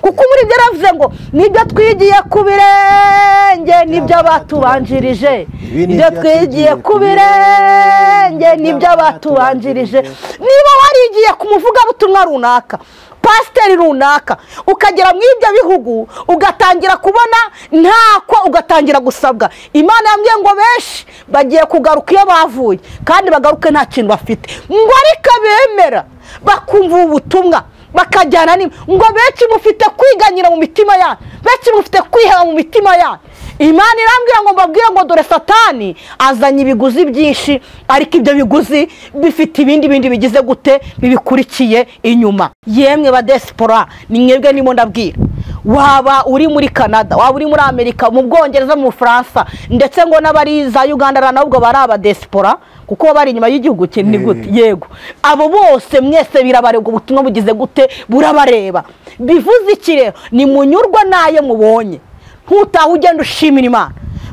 kuko muri byo yaravuze ngo nibyo twigiye ku birenge nibyo abatubanjirije, nibyo twigiye ku birenge nibyo abatubanjirije. Niba warigiye ku muvugabutumwa runaka, pasiteri runaka, ukagera mu ibyo bihugu ugatangira kubona ntako, ugatangira gusabwa, Imana yambwiye ngo benshi bagiye kugaruka iyo bavuye, kandi bagaruke nta kintu bafite, ngo ariko bemera bakumva ubutumwa bakajyana ngo benshi mufite kwiganyira mu mitima yanyu, benshi mufite kwiheba mu mitima yanyu. Imana irambwira ngo mbabwire ngo dore Satani azanye ibiguzi byinshi, ariko ibyo biguzi bifite ibindi bigize gute bibikurikiye inyuma. Yemwe ba diaspora, ni mwebwe nimo ndabwira, waba uri muri Canada, waba uri muri Amerika, mu Bwongereza, mu Bufaransa, ndetse ngo n'abari za Uganda nabwo bari aba diaspora, kuko bari inyuma y'igihugu kinini gute. Yego, abo bose mwese birabareba, ubutumwa bugize gute burabareba. Bivuze iki rero? Ni munyurwa naye mubonye, ntutaha ugenda ushimira Imana,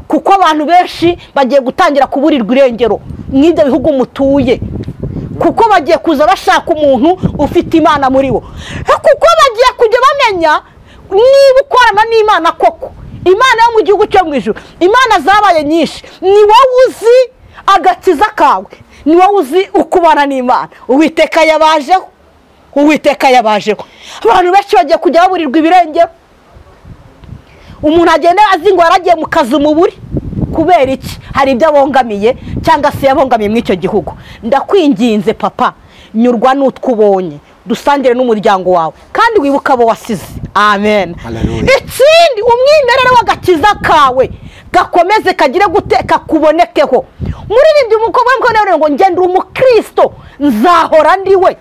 kuko abantu benshi bagiye gutangira kuburirwa irengero mw'ibyo bihugu mutuye, kuko bagiye kuza bashaka umuntu ufite Imana muri bo, kuko bagiye kujya bamenya niba ukorana n'Imana koko, Imana yo mu gihugu cyo mu ijuru. Imana zabaye nyinshi, ni wowe uzi agakiza kawe, ni wowe uzi ukubana n'Imana. Uwiteka yabajeho, Uwiteka yabajeho. Abantu benshi bagiye kujya baburirwa ibirengero, umuntu agenda azi ngo yaragiye mu kazi umuburi, kubera iki? Hari ibyo abongamiye cyangwa se yabongamiye mu icyo gihugu. Ndakwinginze papa, nyurwa n'utwubonye, dusangire n'umuryango wawe, kandi wibuka abo wasize. Amen. Ikindi, umwimerere w'agakiza kawe gakomeze kagire gute kakubonekeho. Muririmbyi umukobwa mukobwa ngo ngende umukristo nzahora ndiwe.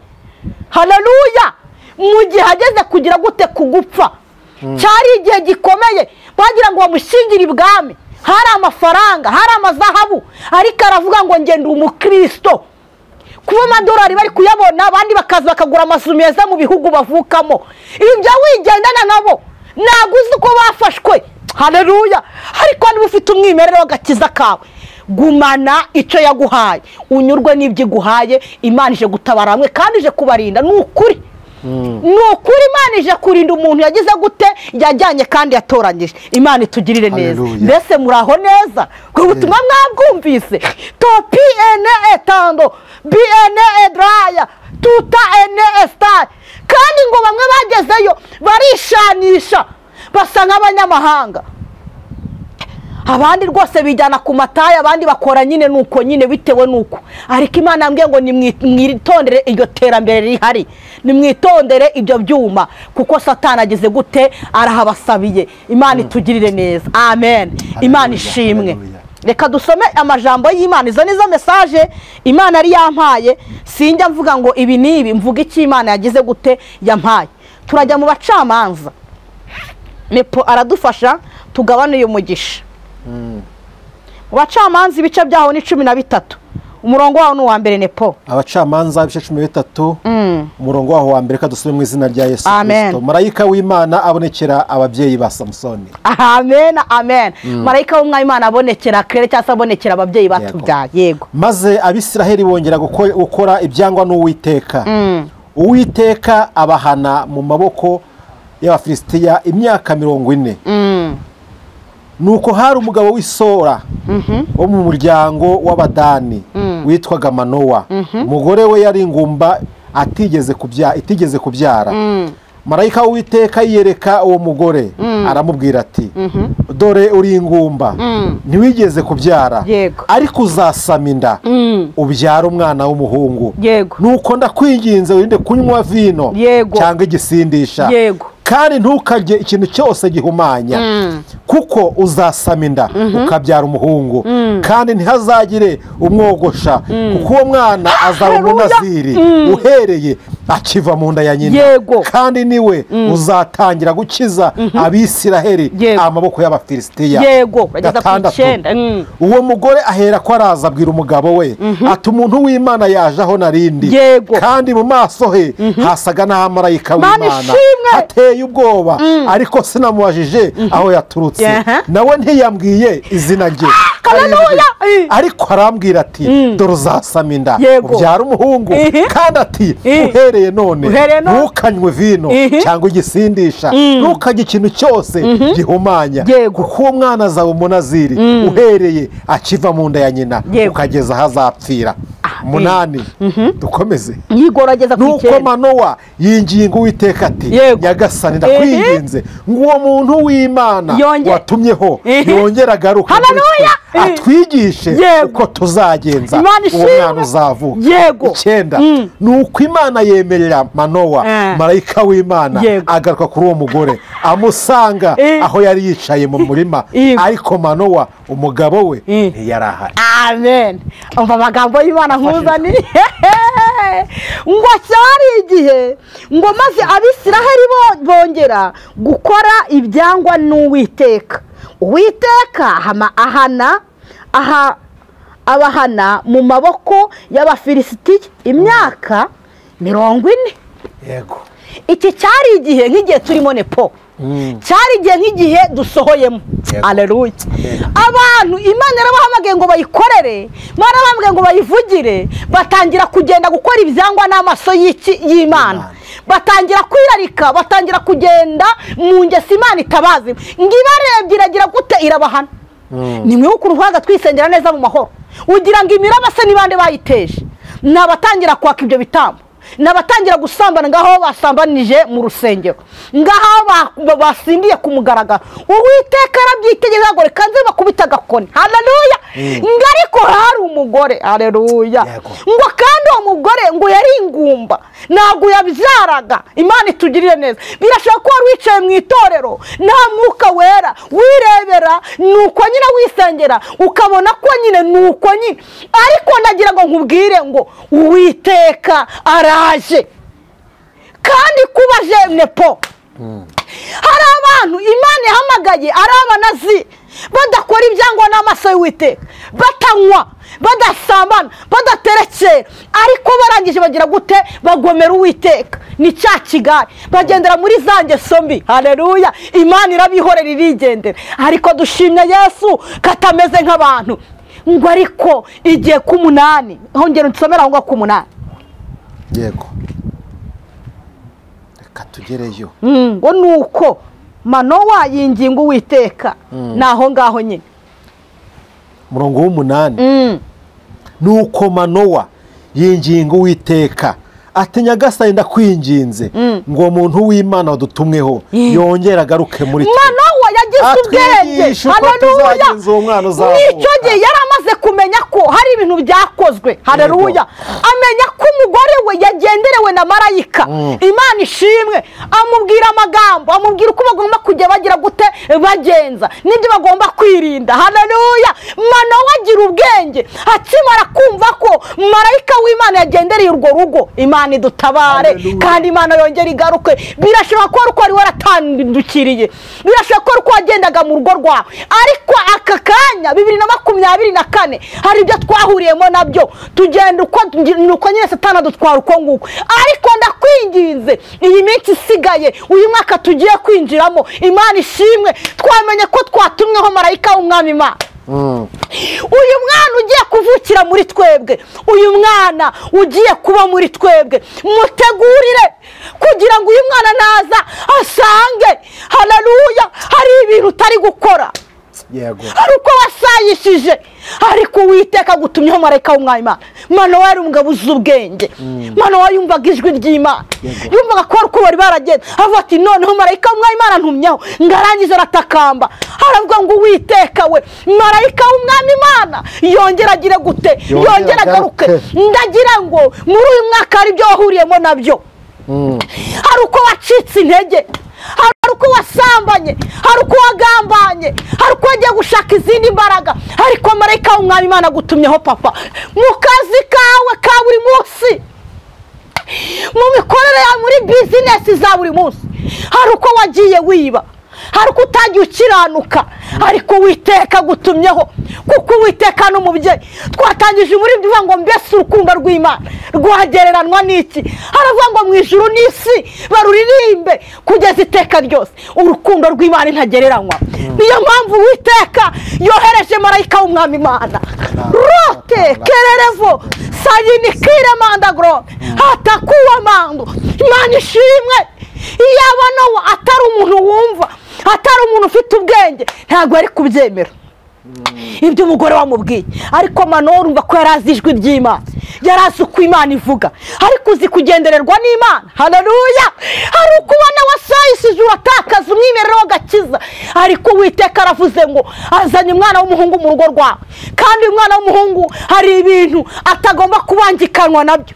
Haleluya. Mu gihe ageze kugira gute kugupfa, cyari igihe gikomeye, bagira ngo bamushingire ibwami, hari amafaranga, hari amazahabu, ariko aravuga ngo ngende umukristo. Kuba amadolari bari kuyabona, abandi bakaza bakagura amazu meza mu bihugu bavukamo, ibyo wigendana nabo ntabwo uzi uko bafashwe. Haleluya. Ariko niba ufite umwimerere w'agakiza kawe, gumana icyo yaguhaye, unyurwe n'ibyo iguhaye. Imana ije gutabara hamwe kandi ije kubarinda. Ni ukuri, ni ukuri, Imana ije kurinda umuntu yagize gute yajyanye kandi yatoranyije. Imana itugirire neza. Mbese muraho neza? Ubutumwa mwabwumvise? Topi ene etando biene edraya tuta ene estar. Kandi ngo bamwe bagezeyo barishanisha, basa nk'abanyamahanga. abandi rwose bijyana ku matayi, abandi bakora nyine nuko nyine bitewe nuko. Ariko Imana yambwiye ngo nimwitondere iryo terambere rihari, nimwitondere ibyo byuma, kuko Satani ageze gute arahabasabiye. Imana itugirire neza, amen. Imana ishimwe. Reka dusome amajambo y'Imana. Izo nizo message Imana ari yampaye. Sinjya mvuga ngo ibi nibi, mvuga iki Imana yagize gute yampaye. Turajya mu bacamanza. Nepo aradufasha tugabane uyu mugisha. Abacamanza ibice byaho ni 13. Umurongo waho n'uwa mbere Nepo. Abacamanza ibice 13. Umurongo waho wa mbere kadusubire mu izina rya Yesu Kristo. Marayika w'Imana abonekera ababyeyi ba Samusoni. Amen, amen. Marayika w'Imana abonekera Claire cyangwa abonekera ababyeyi batubyaye. Yego. Maze Abisiraheli bongera gukora ibyangwa n'Uwiteka. Uwiteka abahana mu maboko y'Abafilisitiya imyaka 40. Nuko hari umugabo w'Isora wo mu muryango w'Abadani witwaga Manowa. Umugore we yari ingumba itigeze kubyara. Marayika w'Uwiteka yiyereka uwo mugore aramubwira ati dore uri ingumba ntiwigeze kubyara, ariko uzasama inda ubyara umwana w'umuhungu. Nuko ndakwinginze wirinde kunywa vino cyangwa igisindisha, kandi ntukarye ikintu cyose gihumanya, kuko uzasama inda ukabyara umuhungu, kandi ntihazagire umwogosha, kuko uwo mwana azaba umunaziri uhereye akiva mu nda ya nyina, kandi niwe uzatangira gukiza Abisiraheli amaboko y'Abafilisitiya. 6. Uwo mugore ahera ko araza abwira umugabo we ati umuntu w'Imana yaje aho narindi, kandi mu maso he hasaga n'amarayika w'Imana, hateye ubwoba, ariko sinamubajije aho yaturutse, nawe ntiyambwiye izina rye. Ariko arambwira ati dore uzasama inda ubyara umuhungu, kandi ati uhereye none ntukanywe vino cyangwa igisindisha, ntukajye ikintu cyose gihumanya, kuko uwo mwana azaba umunaziri uhereye akiva mu nda ya nyina ukageza aho azapfira. 8. Dukomeze. Nuko Manowa yinginga Uwiteka ati Nyagasani ndakwinginze ngo uwo muntu w'Imana watumyeho yongera agaruke atwigishe uko tuzagenza uwo mwana uzavuka. 9. Nuko Imana yemerera Manowa marayika w'Imana agaruka kuri uwo mugore amusanga aho yari yicaye mu murima, ariko Manowa umugabo we ntiyarahari. Amen. Umva amagambo y'Imana nkuzanire. Ngo cyari igihe ngo maze Abisiraheli bongera gukora ibyangwa n'Uwiteka. Uwiteka abahana mu maboko y'Abafilisitiya imyaka 40. Yego. Iki cyari igihe nk'igihe turimo Nepo. Cyari igihe nk'igihe dusohoyemo. Haleluya. Abantu Imana yarabahamagaye ngo bayikorere, barahamagaye ngo bayivugire, batangira kugenda gukora ibyangwa n'amaso y'Imana, batangira kwirarika, batangira kugenda mu ngesi Imana itabazi, ngibarebye iragira gute irabahana. Nimwe ukuruhaga twisengera neza mu mahoro, ugira ngo imiraba se nibande bayiteje, nabatangira kwaka ibyo bitambo, nabatangira gusambana ngaho basambanije mu rusengero, ngaho basindiye ku mugaragaro. Uwiteka arabyitegereza ngo reka nze bakubita gakoni. Haleluya. Ngariko hari umugore. Haleluya. Ngo kandi uwo mugore ngo yari ingumba, ntabwo yabyaraga. Imana itugirire neza. Birashaka ko wari wicaye mu itorero nta mwuka wera, wirebera nuko nyine wisengera ukabona ko nyine nuko nyine, ariko nagira ngo nkubwire ngo Uwiteka araje kandi kubaje Nepo. Hari abantu Imana yahamagaye ari abanazi badakora ibyangwa n'amaso y'Uwiteka, batanywa, badasambana, badaterekera, ariko barangije bagira gute bagomera Uwiteka. Ni cya kigari bagendera muri za ngeso mbi. Haleluya. Imana irabihorera irigendera, ariko dushimye Yesu katameze nk'abantu. Ngo ariko igihe ku 8 hongera nsomera aho ngo ku 8. Yego. Reka tugereyo. Ngo nuko Manowa yinginga Uwiteka naho ngaho nyine. Murongo w'8. Nuko Manowa yinginga Uwiteka ati nyagasani ndakwinginze ngo umuntu w'Imana wadutumweho yongera agaruke muri twe. Manowa yagize ubwenge. Haleluya. Nicyo gihe yari amaze kumenya ko hari ibintu byakozwe. Haleluya. Amenya ko umugore we yagenderewe na marayika. Imana ishimwe. Amubwira amagambo, amubwira uko bagomba kujya bagira gute bagenza, n'ibyo bagomba kwirinda. Haleluya. Manowa agira ubwenge akimara kumva ko marayika w'Imana yagendereye urwo rugo. Imana idutabare kandi Imana yongera igaruke. Birashoboka ko ari waratandukiriye, birashoboka ko wagendaga mu rugo rwawe, ariko aka kanya 2024 hari ibyo twahuriyemo nabyo, tugenda uko nyine Satani adutwara uko nguko. Ariko ndakwinginze iyi minsi isigaye uyu mwaka tugiye kwinjiramo, Imana ishimwe, twamenye ko twatumweho marayika w'Umwami Imana. Uyu mwana ugiye kuvukira muri twebwe, uyu mwana ugiye kuba muri twebwe, mutegurire kugira ngo uyu mwana naza asange haleluya hari ibintu utari gukora. Hari uko wasayishije, ariko Uwiteka gutumyeho marayika w'Umwami Imana. Manowa yari umugabo uzi ubwenge. Manowa yumvaga ijwi ry'Imana, yumvaga ko uko bari baragenda, avuga ati noneho marayika w'Umwami Imana ntumyeho. Ngarangiza aratakamba, aravuga ngo Uwiteka we, marayika w'Umwami Imana yongera agire gute, yongera agaruke. Ndagira ngo muri uyu mwaka hari ibyo wahuriyemo nabyo. Hari uko wacitse intege, hari uko wasambanye, hari uko wagambanye, hari uko wagiye gushaka izindi mbaraga, ariko marayika w'Umwami Imana gutumyeho papa mu kazi kawe ka buri munsi, mu mikorere ya muri business za buri munsi. Hari uko wagiye wiba, hari uko utagiye ukiranuka, ariko Uwiteka gutumyeho, kuko Uwiteka n'umubyeyi. Twatangije muri bivuga ngo mbese urukundo rw'Imana rwagereranwa n'iki? Haravuga ngo mu ijuru n'isi baruririmbe kugeza iteka ryose. Urukundo rw'Imana ntagereranywa. Niyo mpamvu Uwiteka yohereje marayika w'Umwami Imana. Rote kererevo sayinikire mandagro hatakuwa mando. Imana ishimwe. Iyaba Nowa atari umuntu wumva, atari umuntu ufite ubwenge, ntabwo ari kubyemera ibyo umugore wamubwiye. Ariko Manowa urumva ko yarazi ijwi ry'Imana, yarazi uko Imana ivuga, ariko uzi kugendererwa n'Imana. Haleluya. Hari ukubona wasayishije uratakaza umwimerere w'agakiza, ariko Uwiteka aravuze ngo azanye umwana w'umuhungu mu rugo rwawe, kandi umwana w'umuhungu hari ibintu atagomba kubangikanwa nabyo.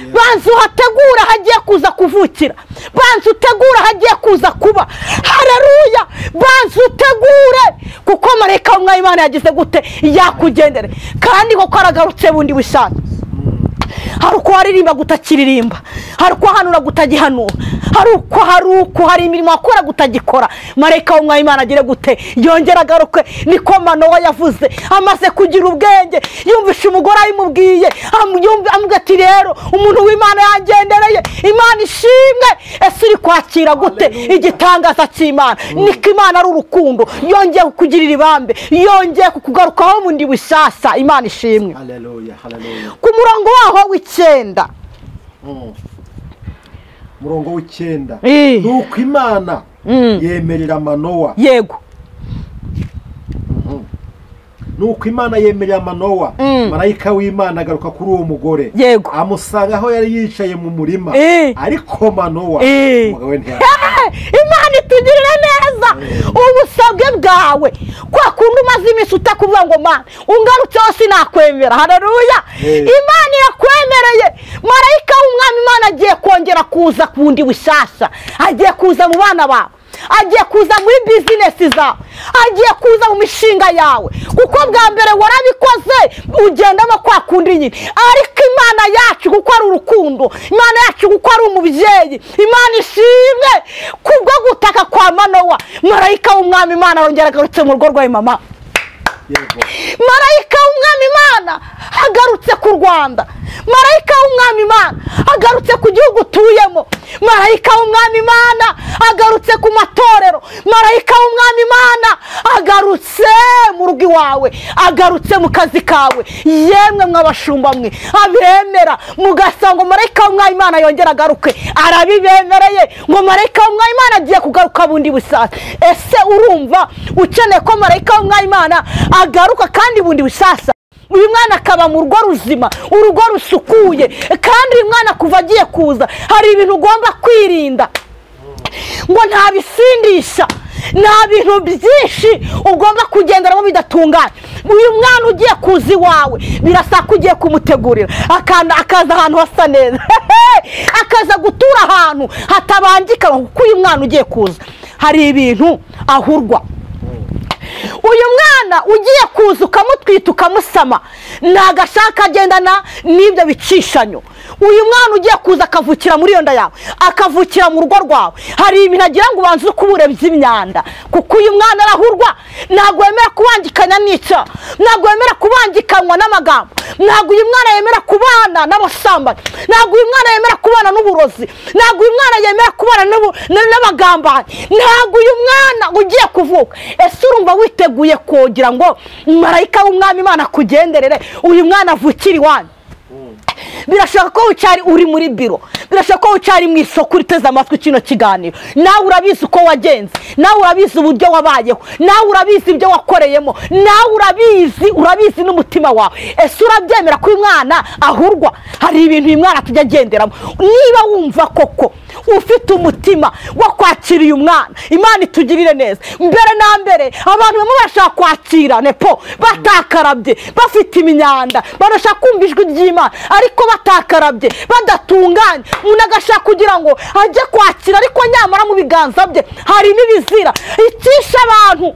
Banza uhategura hagiye kuza kuvukira, banza utegura hagiye kuza kuba. Haleluya. Banza utegure, kuko marayika w'Umwami Imana yagize gute yakugendere, kandi koko aragarutse bundi bushaka. Hari uko waririmba gutakiririmba, hari uko hanura gutagihanura, hari imirimo wakora gutagikora. Marayika w'Umwami Imana agire gute yongera agaruke. Niko Manowa yavuze amaze kugira ubwenge, yumvisha umugore ayimubwiye, amubwira ati rero umuntu w'Imana yagendereye. Imana ishimwe. Ese uri kwakira gute igitangaza cy'Imana? Niko Imana ari urukundo, yongeye kukugirira ibambe, yongeye kukugarukaho bundi bushyashya. Imana ishimwe. Haleluya. Haleluya. Ku murongo waho w'Icyenda, murongo w'Icyenda, nuko Imana yemerera Manowa. Yego. Nuko Imana yemerera Manowa, marayika w'Imana agaruka kuri uwo mugore. Yego. Amusanga aho yari yicaye mu murima, ariko Manowa umugabo we ntiyari. Imana itugirire neza. Ubusabwe bwawe kwa kundi umaze iminsi utakuvuga ngo Mana ungarutseho sinakwemera. Haleluya. Imana irakwemereye. Marayika w'Umwami Imana agiye kongera kuza kundi bushyashya, agiye kuza mu bana bawe, agiye kuza muri business zawe, agiye kuza mu mishinga yawe, kuko bwa mbere warabikoze ugendamo kwa kundi nyine. Ariko Imana yacu kuko ari urukundo, Imana yacu kuko ari umubyeyi, Imana ishimwe kubwo gutaka kwa Manowa. Marayika w'Umwami Imana yongera agarutse mu rugo rwawe mama. Marayika w'Umwami Imana agarutse ku Rwanda, marayika w'Umwami Imana agarutse ku gihugu utuyemo, marayika w'Umwami Imana agarutse ku matorero, marayika w'Umwami Imana agarutse mu rugo iwawe, agarutse mu kazi kawe. Yemwe mw'abashumba mwe abemera mugasanga marayika w'Umwami Imana yongera agaruke, arabibemereye ngo marayika w'Umwami Imana agiye kugaruka bundi busasa. Ese urumva ukeneye ko marayika w'Umwami Imana agaruka kandi bundi busasa? uyu mwana akaba mu rugo ruzima, urugo rusukuye. kandi uyu mwana kuva agiye kuza hari ibintu ugomba kwirinda, ngo nta bisindisha, nta bintu byinshi ugomba kugenderamo bidatunganye. uyu mwana ugiye kuza iwawe birasa ko ugiye kumutegurira, akaza ahantu hasa neza akaza gutura ahantu hatabangika, kuko uyu mwana ugiye kuza hari ibintu ahurwa. uyu mwana ugiye kuza ukamutwita ukamusama ntago ashaka agendana n'ibyo bicishanyo. uyu mwana ugiye kuza akavukira muri iyo nda yawe, akavukira mu rugo rwawe, hari ibintu agira ngo ubanze ukubure by'imyanda, kuko uyu mwana arahurwa. ntabwo wemera kubangikanya n'icyaha, ntabwo wemera kubangikanywa n'amagambo, ntabwo uyu mwana yemera kubana n'abasambanyi, ntabwo uyu mwana yemera kubana n'uburozi, ntabwo uyu mwana yemera kubana n'abagambanyi, ntabwo uyu mwana ugiye kuvuka. ese urumva witeguye kugira ngo marayika w'umwami Imana akugenderere uyu mwana avukire iwanyu? birashoboka ko wicara uri muri biro, birashoboka ko wicara mu isoko uriteze amatwi kino kiganiro. nawe urabizi uko wagenze, nawe urabizi uburyo wabayeho, nawe urabizi ibyo wakoreyemo, nawe urabizi n'umutima wawe. ese urabyemera ko uyu mwana ahurwa? hari ibintu uyu mwana tujya agenderamo. niba wumva koko ufite umutima wo kwakira uyu mwana, Imana itugirire neza. mbere na mbere abantu bamwe bashaka kwakira nepo batakarabye, bafite imyanda, barashaka kumva ijwi ry'Imana ariko batakarabye, badatunganye. umuntu agashaka kugira ngo ajye kwakira, ariko nyamara mu biganza bye harimo ibizira. icyisha abantu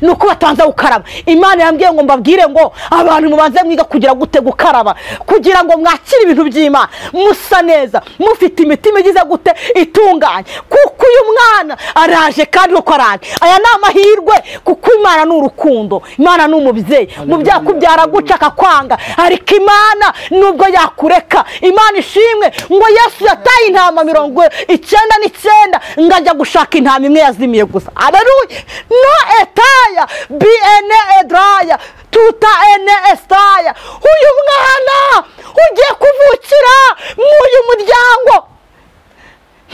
nuko batanza gukaraba. Imana yambwiye ngo mbabwire ngo abantu mubanze mwiga kugira gute gukaraba, kugira ngo mwakire ibintu by'Imana musa neza, mufite imitima igize gute itunganye, kuko uyu mwana araje kandi uko araje. aya ni amahirwe, kuko Imana ni urukundo, Imana ni umubyeyi. mu byakubyara guca akakwanga, ariko Imana nubwo yakureka, Imana ishimwe ngo Yesu yataye intama 99 ngo ajya gushaka intama imwe yazimiye gusa. Haleluya. no etaya biene edraya tuta ene estaya. uyu mwana ugiye kuvukira muri muryango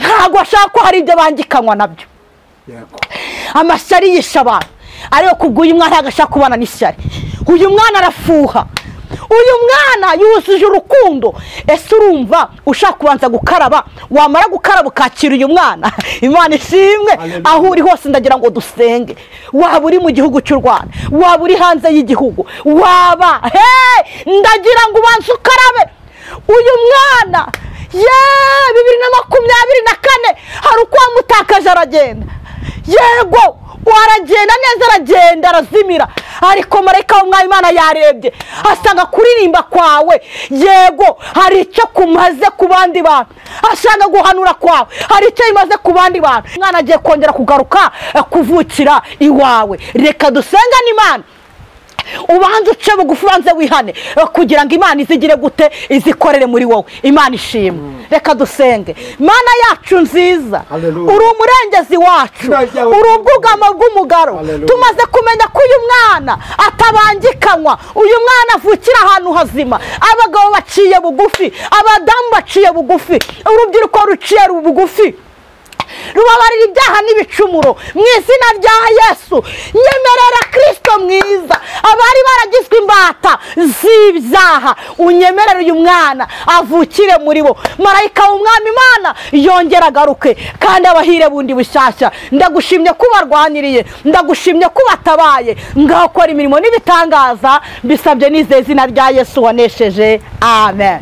ntago ashaka ko hari ibyo bangikanywa nabyo. amashyari yisha abantu, ariko kuguye umwana agashaka kubana n'ishyari. uyu mwana arafuha, uyu mwana yuzuje urukundo. ese urumva ushaka kubanza gukaraba, wamara gukaraba ukakira uyu mwana? Imana ishimwe. aho uri hose ndagira ngo dusenge, waba uri mu gihugu cy'u Rwanda, waba uri hanze y'igihugu, waba ndagira ngo ubanze ukarabe uyu mwana. 2024 hari uko wamutakaje aragenda, yego waragenda neza, aragenda arazimira, ariko marayika w'umwami Imana yarebye asanga kuririmba kwawe, yego hari icyo kumaze ku bandi bantu, ashaka guhanura kwawe hari icyo imaze ku bandi bantu. Mwana agiye kongera kugaruka kuvukira iwawe. reka dusenga n'Imana, ubanze uce bugufi, ubanze wihane, kugira ngo Imana izigire gute izikorere muri wowe. Imana ishimwe. reka dusenge. Mana yacu nziza, uri umurengezi wacu, uri ubwugamo bw'umugaro. tumaze kumenya ko uyu mwana atabangikanywa, uyu mwana avukira ahantu hazima, abagabo baciye bugufi, abadamu baciye bugufi, urubyiruko ruciye bugufi, rubabarira ibyaha n'ibicumuro mu izina rya Yesu. nyemerera Kristo mwiza, abari baragizwe imbata z'ibyaha, unyemerera uyu mwana avukire muri bo. marayika w'umwami Imana yongera agaruke kandi abahire bundi bushyashya. ndagushimye ko barwaniriye, ndagushimye ko batabaye, ngakora imirimo n'ibitangaza, bisabye n'izina rya Yesu wanesheje. amen.